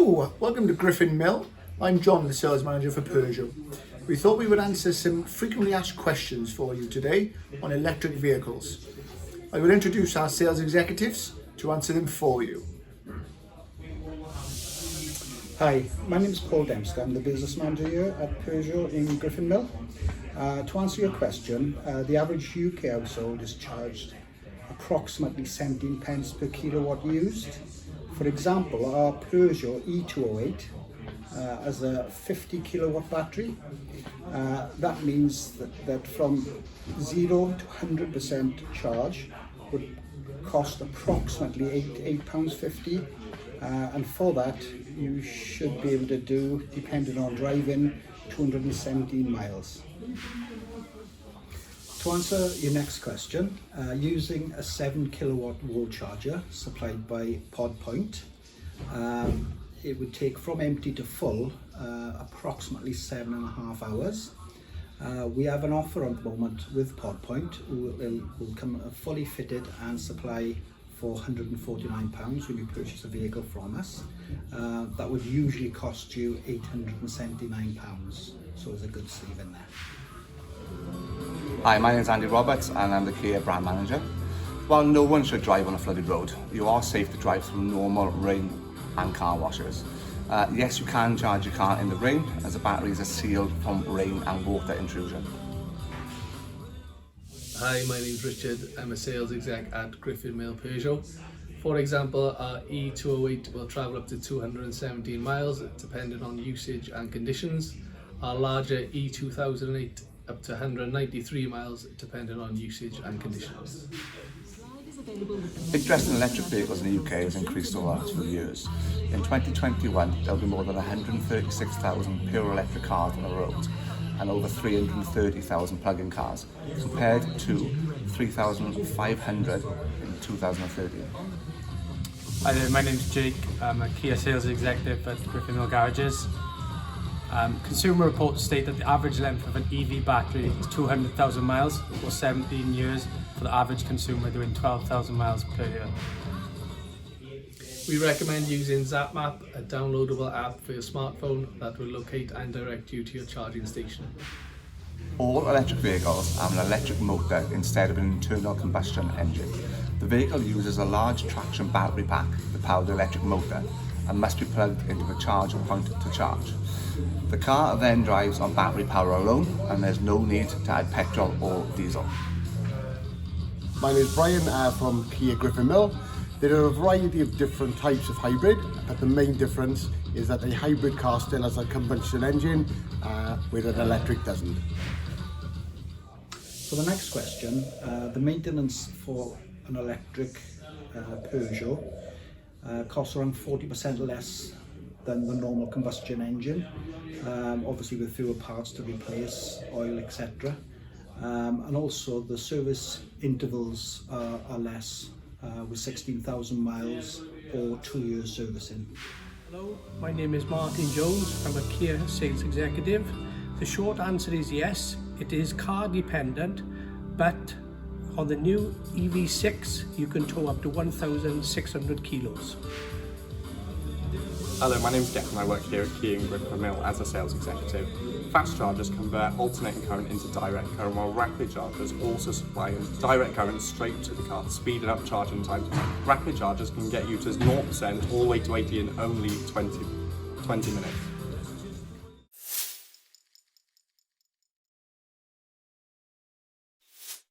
Hello, welcome to Griffin Mill. I'm John, the sales manager for Peugeot. We thought we would answer some frequently asked questions for you today on electric vehicles. I will introduce our sales executives to answer them for you. Hi, my name is Paul Dempster. I'm the business manager here at Peugeot in Griffin Mill. To answer your question, the average UK household is charged approximately 17 pence per kilowatt used. For example, our Peugeot E208 has a 50 kilowatt battery. That means that from 0 to 100% charge would cost approximately £8.50. And for that, you should be able to do, depending on driving, 217 miles. To answer your next question, using a 7 kilowatt wall charger supplied by PodPoint, it would take from empty to full approximately 7.5 hours. We have an offer at the moment with PodPoint, who will come fully fitted and supply for £149 when you purchase a vehicle from us. That would usually cost you £879, so there's a good sleeve in there. Hi, my name is Andy Roberts and I'm the Kia brand manager. While no one should drive on a flooded road, you are safe to drive through normal rain and car washes. Yes, you can charge your car in the rain as the batteries are sealed from rain and water intrusion. Hi, my name's Richard. I'm a sales exec at Griffin Mill Peugeot. For example, our E208 will travel up to 217 miles depending on usage and conditions. Our larger E2008 up to 193 miles depending on usage and conditions. Interest in electric vehicles in the UK has increased over the last few years. In 2021, there will be more than 136,000 pure electric cars on the road and over 330,000 plug-in cars, compared to 3,500 in 2013. Hi there, my name's Jake. I'm a Kia sales executive at Griffin Mill Garages. Consumer reports state that the average length of an EV battery is 200,000 miles, or 17 years for the average consumer doing 12,000 miles per year. We recommend using ZapMap, a downloadable app for your smartphone that will locate and direct you to your charging station. All electric vehicles have an electric motor instead of an internal combustion engine. The vehicle uses a large traction battery pack to power the electric motor and must be plugged into the charging point to charge. The car then drives on battery power alone and there's no need to add petrol or diesel. My name is Brian from Kia Griffin Mill. There are a variety of different types of hybrid, but the main difference is that a hybrid car still has a combustion engine, where an electric doesn't. For the next question, the maintenance for an electric Peugeot costs around 40% less than the normal combustion engine, obviously with fewer parts to replace, oil, etc. And also the service intervals are less, with 16,000 miles or 2 years servicing. Hello, my name is Martin Jones. I'm a Kia sales executive. The short answer is yes, it is car dependent, but on the new EV6 you can tow up to 1,600 kilos. Hello, my name is Griffin. I work here at Kia in Griffin Mill as a sales executive. Fast chargers convert alternating current into direct current, while rapid chargers also supply direct current straight to the car, speeding up charging times. Rapid chargers can get you to 0% all the way to 80 in only 20 minutes.